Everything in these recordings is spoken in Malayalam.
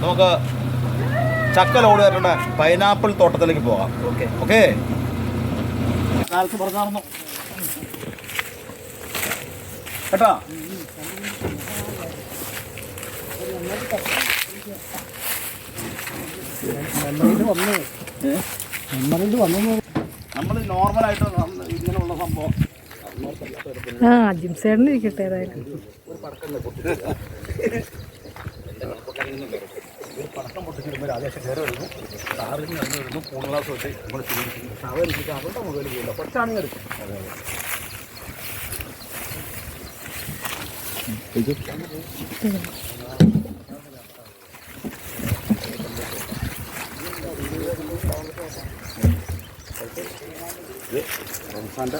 നമുക്ക് ചക്ക ലോഡ് കയറ്റേണ്ട പൈനാപ്പിൾ തോട്ടത്തിലേക്ക് പോകാം. ഓക്കെ കാലത്ത് പറഞ്ഞാർന്നു കേട്ടാ. നമ്മൾ നോർമലായിട്ട് ഇങ്ങനെയുള്ള സംഭവം ജിംസേട്ടൻ ഇരിക്കട്ടെ. ഏതായാലും പടക്കം പൊട്ടിച്ചിടുമ്പോൾ രാജേഷ് കയറി വരുന്നു, സാറിന് കഴിഞ്ഞ് വരുന്നു, മൂന്ന് ക്ലാസ് തൊട്ട് നമ്മൾ ചിന്തിക്കുന്നു. അവരിച്ചിട്ട് അവരുടെ മൊബൈൽ ചെയ്യില്ല, കുറച്ചാണെങ്കിൽ എടുക്കും. റംസാൻ്റെ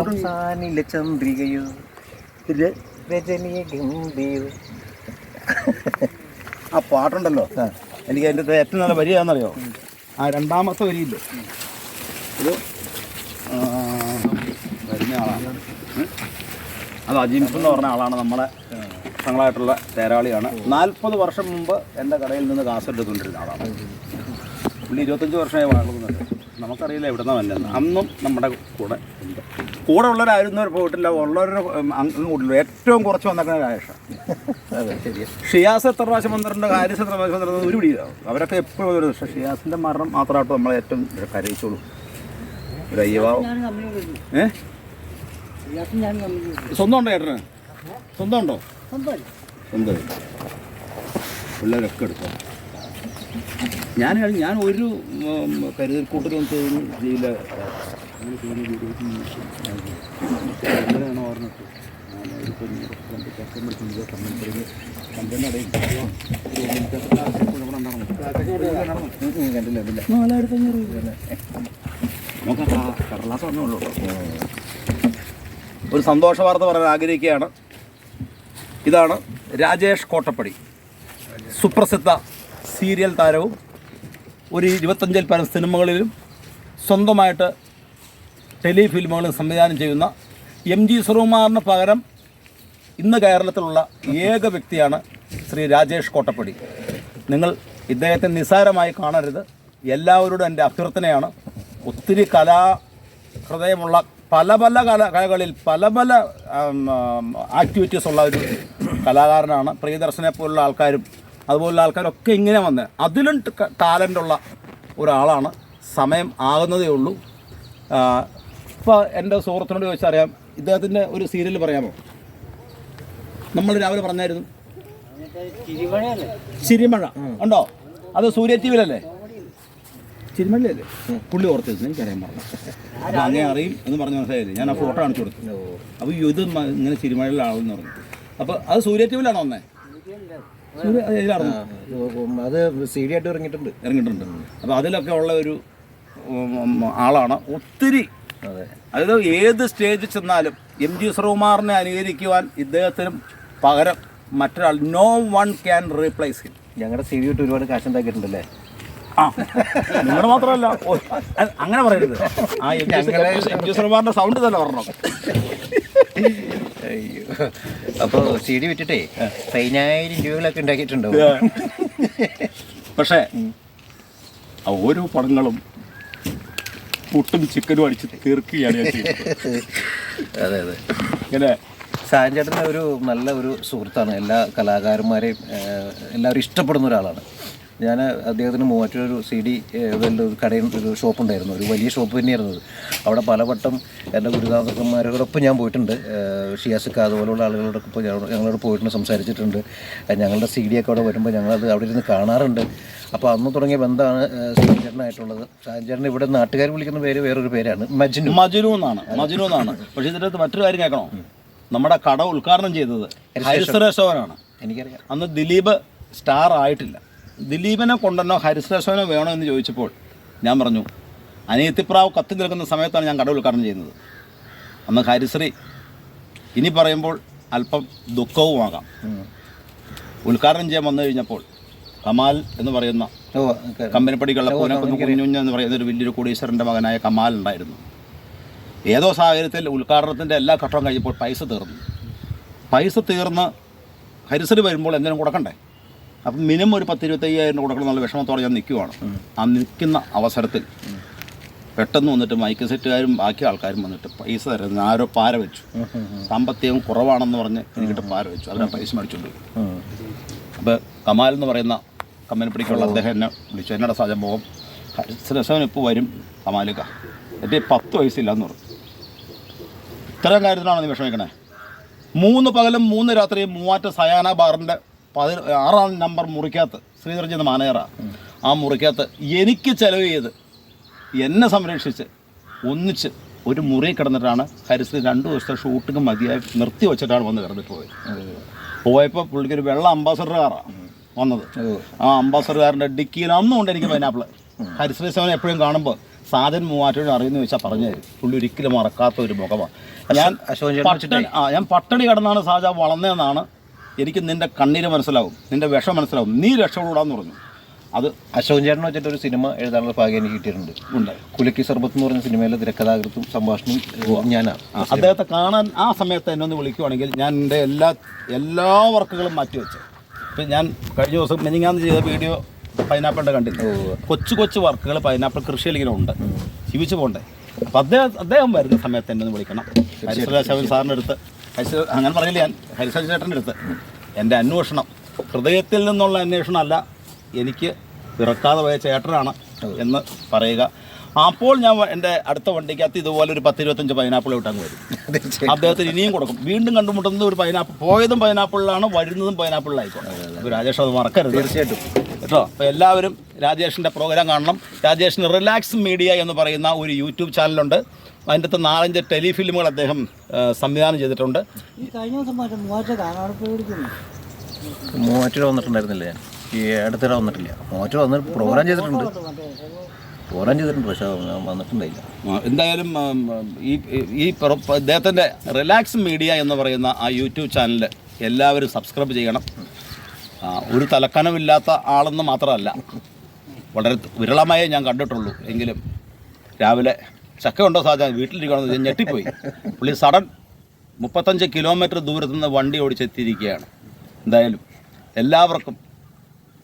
റംസാനിലെ ചന്ദ്രികയോ രജനീയ ഗംഭീര. ആ പാട്ടുണ്ടല്ലോ, എനിക്ക് അതിൻ്റെ ഏറ്റവും നല്ല വരികയാണെന്നറിയോ? ആ രണ്ടാമത്തെ വരിയില്ലേ, ഇത് വരുന്ന ആളാണ്. അത് അജിംസ് എന്ന് പറഞ്ഞ ആളാണ്, നമ്മളെ തങ്ങളായിട്ടുള്ള തേരാളിയാണ്. 40 വർഷം മുമ്പ് എൻ്റെ കടയിൽ നിന്ന് കാസറ്റ് എടുത്തുകൊണ്ടിരുന്ന ആളാണ്. പുള്ളി 25 വർഷമായി വളർന്നുണ്ട്. നമുക്കറിയില്ല എവിടുന്ന വല്ലെന്ന്. അന്നും നമ്മുടെ കൂടെ ഉണ്ട്. കൂടെ ഉള്ളവരായിരുന്നവർ പോയിട്ടില്ല, ഉള്ളവരുടെ അങ്ങ് കൂട്ടില്ല. ഏറ്റവും കുറച്ച് വന്നേക്കുന്ന രാജേഷ്. അതെ, ശരിയാണ്. ഷിയാസ് എത്ര പ്രാവശ്യം വന്നിട്ടുണ്ട്, ഹാരിസ് എത്ര പ്രാവശ്യം വന്നിട്ടുണ്ട്, ഒരു പിടിയിലാണ്. അവരൊക്കെ എപ്പോഴും ഒരു പക്ഷേ ഷിയാസിൻ്റെ മരണം മാത്രമായിട്ട് നമ്മളെ ഏറ്റവും കരയിച്ചോളൂ. ഒരു അയ്യവാവും. സ്വന്തം ഉണ്ടോ ചേട്ടന്? സ്വന്തം ഉണ്ടോ? സ്വന്തം പിള്ളേരൊക്കെ എടുത്തോ. ഞാൻ ഒരു കരുതൽ കൂട്ടരും ചെയ്യില്ല. എങ്ങനെയാണോ ഓർമ്മട്ട് നമുക്ക് കടലാസ് വന്നുള്ളൂ. ഒരു സന്തോഷ വാർത്ത പറയാൻ ആഗ്രഹിക്കുകയാണ്. ഇതാണ് രാജേഷ് കോട്ടപ്പടി, സുപ്രസിദ്ധ സീരിയൽ താരവും ഒരു 25-ൽ പരം സിനിമകളിലും സ്വന്തമായിട്ട് ടെലിഫിലിമുകളും സംവിധാനം ചെയ്യുന്ന MG ശ്രീകുമാറിന് പകരം ഇന്ന് കേരളത്തിലുള്ള ഏക വ്യക്തിയാണ് ശ്രീ രാജേഷ് കോട്ടപ്പടി. നിങ്ങൾ ഇദ്ദേഹത്തെ നിസ്സാരമായി കാണരുത്. എല്ലാവരോടും എൻ്റെ അഭ്യർത്ഥനയാണ്. ഒത്തിരി കലാഹൃദയമുള്ള പല കലകളിൽ പല ആക്ടിവിറ്റീസ് ഉള്ള ഒരു കലാകാരനാണ്. പ്രിയദർശനെ പോലുള്ള ആൾക്കാരും അതുപോലുള്ള ആൾക്കാരൊക്കെ ഇങ്ങനെ വന്ന് അതിലും ടാലൻ്റുള്ള ഒരാളാണ്. സമയം ആകുന്നതേ ഉള്ളൂ. ഇപ്പോൾ എൻ്റെ സുഹൃത്തിനോട് ചോദിച്ചറിയാം, ഇദ്ദേഹത്തിൻ്റെ ഒരു സീരിയൽ പറയാമോ? നമ്മൾ രാവിലെ പറഞ്ഞായിരുന്നു ചിരിമഴ ഉണ്ടോ? അത് സൂര്യ ടി വിയിലല്ലേ? ചിരിമഴയല്ലേ? പുള്ളി ഓർത്ത് എനിക്കറിയാൻ പറഞ്ഞു. അപ്പോൾ അങ്ങനെ അറിയും എന്ന് പറഞ്ഞ മനസ്സിലായില്ലേ? ഞാൻ ആ ഫോട്ടോ കാണിച്ചു കൊടുത്തു. അപ്പോൾ ഇത് ഇങ്ങനെ ചിരിമഴയിലെ ആളെന്ന് പറഞ്ഞു. അപ്പോൾ അത് സൂര്യ ടി വിയിലാണോ വന്നേ? അത് CD ആയിട്ട് ഇറങ്ങിയിട്ടുണ്ട്. അപ്പോൾ അതിലൊക്കെ ഉള്ള ഒരു ആളാണ്. ഒത്തിരി, അതായത് ഏത് സ്റ്റേജിൽ ചെന്നാലും MG ശ്രീകുമാറിനെ അനുകരിക്കുവാൻ ഇദ്ദേഹത്തിനും പകരം മറ്റൊരാൾ no one can replace him. ഞങ്ങളുടെ CD ഇട്ട് ഒരുപാട് കാശ് ഉണ്ടാക്കിയിട്ടുണ്ടല്ലേ? ആ, നിങ്ങളുടെ മാത്രമല്ല, അങ്ങനെ പറയരുത്. ആ MG ശ്രീകുമാറിൻ്റെ സൗണ്ട് തന്നെ പറഞ്ഞോ. അയ്യോ, അപ്പോൾ CD വിറ്റിട്ടേ 10,000 രൂപകളൊക്കെ ഉണ്ടാക്കിയിട്ടുണ്ടോ? പക്ഷേ ഓരോ പടങ്ങളും പുട്ടും ചിക്കനും അടിച്ച് തീർക്കുകയാണ് ഞാൻ ചെയ്യുന്നത്. അതെ. ഇങ്ങനെ സാൻചേട്ടൻ്റെ ഒരു നല്ല ഒരു സുഹൃത്താണ്. എല്ലാ കലാകാരന്മാരെയും എല്ലാവരും ഇഷ്ടപ്പെടുന്ന ഒരാളാണ്. ഞാൻ അദ്ദേഹത്തിന് മൂവാറ്റൊരു CD ഒരു കടയിൽ ഒരു ഷോപ്പുണ്ടായിരുന്നു, ഒരു വലിയ ഷോപ്പ് തന്നെയായിരുന്നു. അവിടെ പലവട്ടം എൻ്റെ ഗുരുനാഥന്മാരോടൊപ്പം ഞാൻ പോയിട്ടുണ്ട്. ഷിയാസിക്ക അതുപോലുള്ള ആളുകളോടൊക്കെ ഇപ്പോൾ ഞങ്ങളോട് പോയിട്ടുണ്ട്, സംസാരിച്ചിട്ടുണ്ട്. ഞങ്ങളുടെ CD ഒക്കെ അവിടെ വരുമ്പോൾ ഞങ്ങളത് അവിടെ ഇരുന്ന് കാണാറുണ്ട്. അപ്പോൾ അന്ന് തുടങ്ങിയ ബന്ധമാണ് സാൻചേട്ടനായിട്ടുള്ളത്. സാൻചേട്ടൻ ഇവിടെ നാട്ടുകാർ വിളിക്കുന്ന പേര് വേറൊരു പേരാണ്, മജ്നു എന്നാണ്. പക്ഷേ ഇതിൻ്റെ അകത്ത് മറ്റൊരു കാര്യം കേൾക്കണോ? നമ്മുടെ കട ഉദ്ഘാടനം ചെയ്തത് ഹരിസ് റെസ്റ്റോറൻ്റാണ്. എനിക്കറിയാം. അന്ന് ദിലീപ് സ്റ്റാർ ആയിട്ടില്ല. ദിലീപിനെ കൊണ്ടുവന്നോ ഹരിസ് റെസ്റ്റോറൻറ്റ് വേണോ എന്ന് ചോദിച്ചപ്പോൾ ഞാൻ പറഞ്ഞു, അനിയത്തിപ്രാവ് കത്തി നിൽക്കുന്ന സമയത്താണ് ഞാൻ കട ഉദ്ഘാടനം ചെയ്യുന്നത്. അന്ന് ഹരിശ്രീ ഇനി പറയുമ്പോൾ അല്പം ദുഃഖവുമാകാം. ഉദ്ഘാടനം ചെയ്യാൻ വന്നു കഴിഞ്ഞപ്പോൾ കമാൽ എന്ന് പറയുന്ന കമ്പനിപ്പടിക്കുള്ള കുഞ്ഞുഞ്ഞ എന്ന് പറയുന്ന ഒരു വലിയൊരു കോടീശ്വരൻ്റെ മകനായ കമാൽ ഉണ്ടായിരുന്നു. ഏതോ സാഹചര്യത്തിൽ ഉദ്ഘാടനത്തിൻ്റെ എല്ലാ ഘട്ടവും കഴിഞ്ഞപ്പോൾ പൈസ തീർന്നു. പൈസ തീർന്ന് ഹരിശ്രീ വരുമ്പോൾ എന്തെങ്കിലും കൊടുക്കണ്ടേ. അപ്പം മിനിമം ഒരു 10-25,000 രൂപ കൊടുക്കണം എന്നുള്ള വിഷമത്തോടെ ഞാൻ നിൽക്കുവാണ്. ആ നിൽക്കുന്ന അവസരത്തിൽ പെട്ടെന്ന് വന്നിട്ട് മൈക്ക് സെറ്റുകാരും ബാക്കി ആൾക്കാരും വന്നിട്ട് പൈസ തരുന്ന ആരോ പാര വെച്ചു. സാമ്പത്തികം കുറവാണെന്ന് പറഞ്ഞ് എനിക്കിട്ട് പാര വെച്ചു. അതിനാ പൈസ മേടിച്ചുകൊണ്ട് പോയി. അപ്പോൾ കമാൽ എന്ന് പറയുന്ന കമ്പനിപ്പടിക്കുള്ള അദ്ദേഹം എന്നെ വിളിച്ചു. എന്നോട് സാജ പോകും ഹരിശ്രീ ഇപ്പോൾ വരും കമാലിക്ക, എൻ്റെ 10 വയസ്സില്ലാന്ന് പറഞ്ഞു. ഇത്തരം കാര്യത്തിലാണ് നീ വിഷമിക്കണേ. 3 പകലും 3 രാത്രിയും മൂവാറ്റ സയാന ബാറിൻ്റെ 6-ാം നമ്പർ മുറിക്കകത്ത് ശ്രീധർജിന്ന് മാനേജറാണ്. ആ മുറിക്കകത്ത് എനിക്ക് ചിലവ് ചെയ്ത് എന്നെ സംരക്ഷിച്ച് ഒന്നിച്ച് ഒരു മുറി കിടന്നിട്ടാണ് ഹരിശ്രീ 2 ദിവസത്തെ ഷൂട്ടിങ് മതിയായി നിർത്തി വെച്ചിട്ടാണ് വന്ന് കിടന്നിട്ട് പോയത്. പോയപ്പോൾ പുള്ളിക്കൊരു വെള്ള അംബാസഡർ കാറാണ് വന്നത്. ആ അംബാസഡർ കാറിൻ്റെ ഡിക്കിയിൽ അന്നുകൊണ്ട് എനിക്ക് പൈനാപ്പിൾ. ഹരിശ്രീ സെവൻ എപ്പോഴും കാണുമ്പോൾ സാധൻ മൂവാറ്റോട് അറിയുന്ന വെച്ചാൽ പറഞ്ഞു തരും. പുള്ളി ഒരിക്കലും മറക്കാത്ത ഒരു മുഖമാണ്. ഞാൻ പട്ടണി കിടന്നാണ് സാജ വളർന്നതെന്നാണ്. എനിക്ക് നിൻ്റെ കണ്ണീര് മനസ്സിലാവും, നിൻ്റെ വിഷം മനസ്സിലാവും, നീ രക്ഷപ്പെടാന്ന് പറഞ്ഞു. അത് അശോകൻ ചേട്ടനെ വെച്ചിട്ട് ഒരു സിനിമ എഴുതാനുള്ള ഭാഗ്യം എനിക്ക് കിട്ടിയിട്ടുണ്ട്. കുലുക്കി സർബത്ത് എന്ന് പറഞ്ഞ സിനിമയിലെ തിരക്കഥാകൃത്തും സംഭാഷണവും ഞാനാണ്. അദ്ദേഹത്തെ കാണാൻ ആ സമയത്ത് എന്നെ ഒന്ന് വിളിക്കുവാണെങ്കിൽ ഞാൻ എൻ്റെ എല്ലാ വർക്കുകളും മാറ്റിവെച്ചു. ഇപ്പം ഞാൻ കഴിഞ്ഞ ദിവസം മെനിങ്ങാന്ന് ചെയ്ത വീഡിയോ പൈനാപ്പിളിൻ്റെ കണ്ടില്ല. കൊച്ചു വർക്കുകൾ പൈനാപ്പിൾ കൃഷിയിൽ ഇങ്ങനെ ഉണ്ട്, ജീവിച്ചു പോകണ്ടേ. അപ്പം അദ്ദേഹം വരുന്ന സമയത്ത് എന്നെ ഒന്ന് വിളിക്കണം. ഹരിശ്രീ ശവൻ സാറിൻ്റെ അടുത്ത് അങ്ങനെ പറയില്ല, ഞാൻ ഹരിശ്രീ ചേട്ടൻ്റെ അടുത്ത് എൻ്റെ അന്വേഷണം ഹൃദയത്തിൽ നിന്നുള്ള അന്വേഷണമല്ല, എനിക്ക് ഇറക്കാതെ പോയ ചേട്ടനാണ് എന്ന് പറയുക. അപ്പോൾ ഞാൻ എൻ്റെ അടുത്ത വണ്ടിക്കകത്ത് ഇതുപോലെ ഒരു 10-25 പൈനാപ്പിൾ വിട്ടങ്ങ് വരും. അദ്ദേഹത്തിന് ഇനിയും കൊടുക്കും. വീണ്ടും കണ്ടുമുട്ടുന്നത് ഒരു പൈനാപ്പിൾ, പോയതും പൈനാപ്പിളിലാണ്, വരുന്നതും പൈനാപ്പിളിലായിക്കോട്ടെ. അപ്പോൾ രാജേഷ് അത് മറക്കരുത് തീർച്ചയായിട്ടും കേട്ടോ. അപ്പോൾ എല്ലാവരും രാജേഷിൻ്റെ പ്രോഗ്രാം കാണണം. രാജേഷിന് റിലാക്സ് മീഡിയ എന്ന് പറയുന്ന ഒരു യൂട്യൂബ് ചാനലുണ്ട്. അതിൻ്റെ അകത്ത് 4-5 ടെലിഫിലിമുകൾ അദ്ദേഹം സംവിധാനം ചെയ്തിട്ടുണ്ട്. മൂവാറ്റുപുഴ വന്നിട്ടുണ്ടായിരുന്നില്ല, ഞാൻ ഈ അടുത്തിടെ വന്നിട്ടില്ല. മൂവാറ്റുപുഴ വന്നിട്ട് പ്രോഗ്രാം ചെയ്തിട്ടുണ്ട്, പക്ഷേ വന്നിട്ടുണ്ടായില്ല. എന്തായാലും ഈ അദ്ദേഹത്തിൻ്റെ റിലാക്സ് മീഡിയ എന്ന് പറയുന്ന ആ യൂട്യൂബ് ചാനൽ എല്ലാവരും സബ്സ്ക്രൈബ് ചെയ്യണം. ഒരു തലക്കനമില്ലാത്ത ആളെന്ന് മാത്രമല്ല, വളരെ വിരളമായേ ഞാൻ കണ്ടിട്ടുള്ളൂ. എങ്കിലും രാവിലെ ചക്ക ഉണ്ടോ സാധാ വീട്ടിലിരിക്കണമെന്ന് ഞാൻ ഞെട്ടിപ്പോയി. പുള്ളി സഡൻ 35 കിലോമീറ്റർ ദൂരത്തു നിന്ന് വണ്ടി ഓടിച്ചെത്തിയിരിക്കുകയാണ്. എന്തായാലും എല്ലാവർക്കും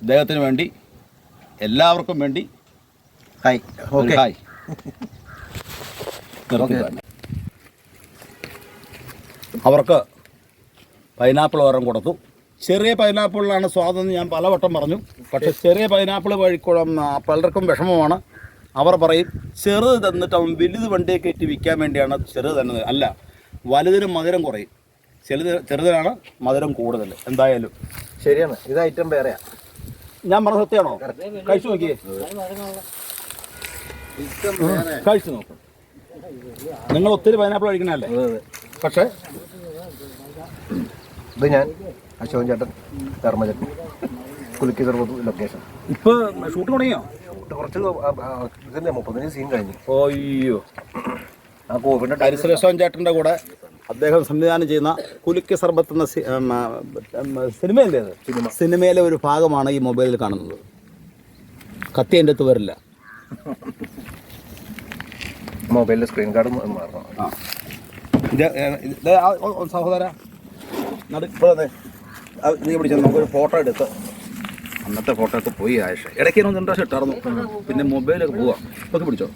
അദ്ദേഹത്തിന് വേണ്ടി എല്ലാവർക്കും വേണ്ടി ഹായ്. ഹായ്. അവർക്ക് പൈനാപ്പിൾ ഓരം കൊടുത്തു. ചെറിയ പൈനാപ്പിളിലാണ് സ്വാദെന്ന് ഞാൻ പലവട്ടം പറഞ്ഞു. പക്ഷേ ചെറിയ പൈനാപ്പിൾ പലർക്കും വിഷമമാണ്. അവർ പറയും ചെറുത് തന്നിട്ട് അവൻ വലുത് വണ്ടിയെ കയറ്റി വിൽക്കാൻ വേണ്ടിയാണ് ചെറുത് തന്നത്. അല്ല, വലുതിന് മധുരം കുറയും, ചെറുതിനാണ് മധുരം കൂടുതൽ. എന്തായാലും ശരിയാണ്, ഇത് ഐറ്റം വേറെയാ. ഞാൻ പറഞ്ഞ സത്യമാണോ? കഴിച്ചു നോക്കിയേ, കഴിച്ചു നോക്കും. നിങ്ങൾ ഒത്തിരി പൈനാപ്പിൾ കഴിക്കണല്ലേ? പക്ഷേ ഇത് ഞാൻ അശോകൻ ചേട്ടൻ ധർമ്മചേട്ടൻ കുലുക്കി സർബത്ത് ലൊക്കേഷൻ. ഇപ്പോൾ ഷൂട്ട് തുടങ്ങിയോ? കുറച്ച് ഇതിൻ്റെ 35 സീൻ കഴിഞ്ഞു. ഓയ്യോ. ആ കോവിഡിൻ്റെ ഹരിശ്രീ ചേട്ടൻ്റെ കൂടെ അദ്ദേഹം സംവിധാനം ചെയ്യുന്ന കുലുക്കി സർബത്ത് എന്ന സിനിമയിലെ ഒരു ഭാഗമാണ് ഈ മൊബൈലിൽ കാണുന്നത്. കത്തി എൻ്റെ അടുത്ത് വരില്ല. മൊബൈലിൽ സ്ക്രീൻ കാർഡ് മാറണം. സഹോദര നീ പിടിച്ച നമുക്കൊരു ഫോട്ടോ എടുത്ത് അന്നത്തെ ഫോട്ടോ ഒക്കെ പോയി ആയിഷ ഇടയ്ക്ക് 2 പ്രാവശ്യം ഇട്ടായിരുന്നു. പിന്നെ മൊബൈലൊക്കെ പോവാം. ഒക്കെ പിടിച്ചോ.